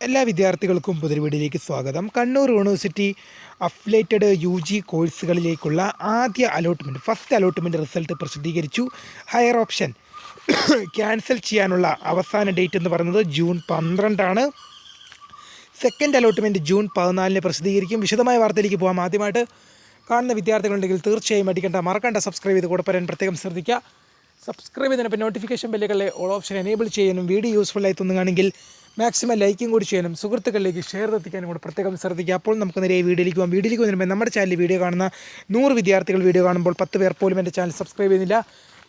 എല്ലാ വിദ്യാർത്ഥികൾക്കും പുതിയ വീഡിയോയിലേക്ക് സ്വാഗതം. കണ്ണൂർ യൂണിവേഴ്സിറ്റി അഫിലിയേറ്റഡ് UG കോഴ്സുകളിലേക്കുള്ള ആദ്യ അലോട്ട്മെൻറ്റ് ഫസ്റ്റ് അലോട്ട്മെൻറ്റ് റിസൾട്ട് പ്രസിദ്ധീകരിച്ചു. ഹയർ ഓപ്ഷൻ ക്യാൻസൽ ചെയ്യാനുള്ള അവസാന ഡേറ്റ് എന്ന് പറയുന്നത് ജൂൺ 12 സെക്കൻഡ് അലോട്ട്മെൻറ്റ് ജൂൺ 14 പ്രസിദ്ധീകരിക്കും. വിശദമായ വാർത്തയിലേക്ക് പോകാം. ആദ്യമായിട്ട് കാണുന്ന വിദ്യാർത്ഥികളുണ്ടെങ്കിൽ തീർച്ചയായും മറക്കണ്ട സബ്സ്ക്രൈബ് ചെയ്ത് കൂടെ പറയാൻ പ്രത്യേകം ശ്രദ്ധിക്കുക. സബ്സ്ക്രൈബ് ചെയ്തതിനൊപ്പം നോട്ടിഫിക്കേഷൻ ബെല്ലുകളിലെ ഓൾ ഓപ്ഷൻ എനേബിൾ ചെയ്യാനും വീഡിയോ യൂസ്ഫുള്ളായി തോന്നുകയാണെങ്കിൽ മാക്സിമം ലൈക്കും കൂടി ചെയ്യാനും സുഹൃത്തുക്കളിലേക്ക് ഷെയർ എത്തിക്കാനും കൂടെ പ്രത്യേകം ശ്രദ്ധിക്കുക. അപ്പോൾ നമുക്ക് നേരെ വീഡിയോയിലേക്ക് പോകാം. വീഡിയോയിലേക്ക് വരുമ്പോൾ നമ്മുടെ ചാനലിൽ വീഡിയോ കാണുന്ന 100 വിദ്യാർത്ഥികൾ വീഡിയോ കാണുമ്പോൾ 10 പേർ പോലും എൻ്റെ ചാനൽ സബ്സ്ക്രൈബ് ചെയ്യുന്നില്ല.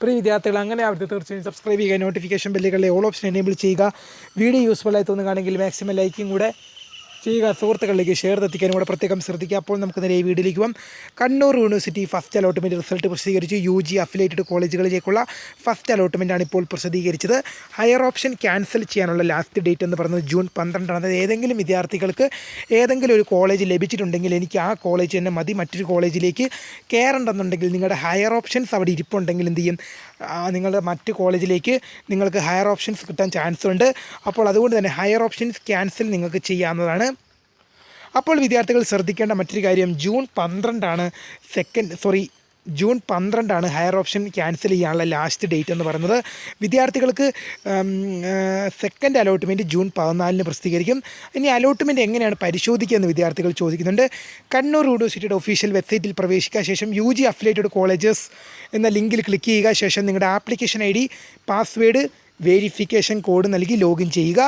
പ്രിയ വിദ്യാർത്ഥികൾ അങ്ങനെ ആവട്ടെ, തീർച്ചയായും സബ്സ്ക്രൈബ് ചെയ്യുക, നോട്ടിഫിക്കേഷൻ ബെല്ലുകളിലെ ഓൾ ഓപ്ഷൻ എനേബിൾ ചെയ്യുക. വീഡിയോ യൂസ്ഫുള്ളായി തോന്നുകയാണെങ്കിൽ മാക്സിമം ലൈക്കും കൂടെ ചെയ്യുക, സുഹൃത്തുക്കളിലേക്ക് ഷെയർ എത്തിക്കാനും കൂടെ പ്രത്യേകം ശ്രദ്ധിക്കുക. അപ്പോൾ നമുക്ക് നേരെ വീഡിയോയിലേക്ക് പോകാം. Kannur university first allotment result പ്രസിദ്ധീകരിച്ചു. UG അഫിലിയേറ്റഡ് കോളേജുകളിലേക്കുള്ള ഫസ്റ്റ് അലോട്ട്മെൻറ്റാണ് ഇപ്പോൾ പ്രസിദ്ധീകരിച്ചത്. ഹയർ ഓപ്ഷൻ ക്യാൻസൽ ചെയ്യാനുള്ള ലാസ്റ്റ് ഡേറ്റ് എന്ന് പറയുന്നത് ജൂൺ 12. അതായത് ഏതെങ്കിലും വിദ്യാർത്ഥികൾക്ക് ഏതെങ്കിലും ഒരു കോളേജ് ലഭിച്ചിട്ടുണ്ടെങ്കിൽ എനിക്ക് ആ കോളേജ് തന്നെ മതി, മറ്റൊരു കോളേജിലേക്ക് കയറേണ്ടെന്നുണ്ടെങ്കിൽ നിങ്ങളുടെ ഹയർ ഓപ്ഷൻസ് അവിടെ ഇരിപ്പുണ്ടെങ്കിൽ എന്ത് ചെയ്യും, നിങ്ങളുടെ മറ്റ് കോളേജിലേക്ക് നിങ്ങൾക്ക് ഹയർ ഓപ്ഷൻസ് കിട്ടാൻ ചാൻസ് ഉണ്ട്. അപ്പോൾ അതുകൊണ്ട് തന്നെ ഹയർ ഓപ്ഷൻസ് ക്യാൻസൽ നിങ്ങൾക്ക് ചെയ്യാവുന്നതാണ്. അപ്പോൾ വിദ്യാർത്ഥികൾ ശ്രദ്ധിക്കേണ്ട മറ്റൊരു കാര്യം, ജൂൺ 12 ഹയർ ഓപ്ഷൻ ക്യാൻസൽ ചെയ്യാനുള്ള ലാസ്റ്റ് ഡേറ്റ് എന്ന് പറയുന്നത്. വിദ്യാർത്ഥികൾക്ക് സെക്കൻഡ് അലോട്ട്മെൻറ്റ് ജൂൺ 14 പ്രസിദ്ധീകരിക്കും. ഇനി അലോട്ട്മെൻറ്റ് എങ്ങനെയാണ് പരിശോധിക്കുക എന്ന് വിദ്യാർത്ഥികൾ ചോദിക്കുന്നുണ്ട്. കണ്ണൂർ യൂണിവേഴ്സിറ്റിയുടെ ഒഫീഷ്യൽ വെബ്സൈറ്റിൽ പ്രവേശിക്കുക. ശേഷം UG അഫിലിയേറ്റഡ് കോളേജസ് എന്ന ലിങ്കിൽ ക്ലിക്ക് ചെയ്യുക. ശേഷം നിങ്ങളുടെ application ID, password, verification code നൽകി ലോഗിൻ ചെയ്യുക.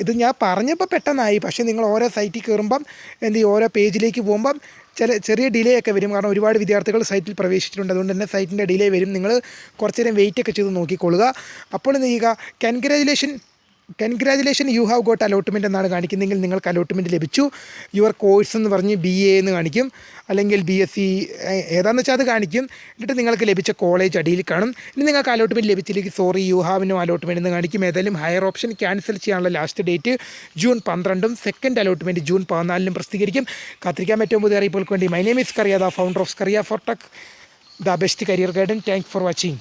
ഇത് ഞാൻ പറഞ്ഞപ്പോൾ പെട്ടെന്നായി, പക്ഷേ നിങ്ങൾ ഓരോ സൈറ്റിൽ കയറുമ്പം ഓരോ പേജിലേക്ക് പോകുമ്പം ചെറിയ ഡിലേ ഒക്കെ വരും. കാരണം ഒരുപാട് വിദ്യാർത്ഥികൾ സൈറ്റിൽ പ്രവേശിച്ചിട്ടുണ്ട്, അതുകൊണ്ട് തന്നെ സൈറ്റിൻ്റെ ഡിലേ വരും. നിങ്ങൾ കുറച്ച് നേരം വെയിറ്റ് ഒക്കെ ചെയ്ത് നോക്കിക്കൊള്ളുക. അപ്പോൾ എന്ത് ചെയ്യുക, congratulation you have got allotment എന്നാണ് കാണിക്കുന്നതെങ്കിൽ നിങ്ങൾക്ക് അലോട്ട്മെൻറ്റ് ലഭിച്ചു. യുവർ കോഴ്സ് എന്ന് പറഞ്ഞ് BA എന്ന് കാണിക്കും, അല്ലെങ്കിൽ BSc ഏതാണെന്ന് വെച്ചാൽ അത് കാണിക്കും. എന്നിട്ട് നിങ്ങൾക്ക് ലഭിച്ച കോളേജ് അടിയിൽ കാണും. ഇനി നിങ്ങൾക്ക് അലോട്ട്മെൻറ്റ് ലഭിച്ചില്ലെങ്കിൽ sorry you have no allotment എന്ന് കാണിക്കും. ഏതായാലും ഹയർ ഓപ്ഷൻ ക്യാൻസൽ ചെയ്യാനുള്ള last date June 12, second allotment June 14 പ്രസിദ്ധീകരിക്കും. കാത്തിരിക്കാൻ പറ്റും പുതിയ അറിയിപ്പുകൾക്ക് വേണ്ടി. My name is Kariya, the founder of Kariya for tech, the best career guidance. Thank for watching.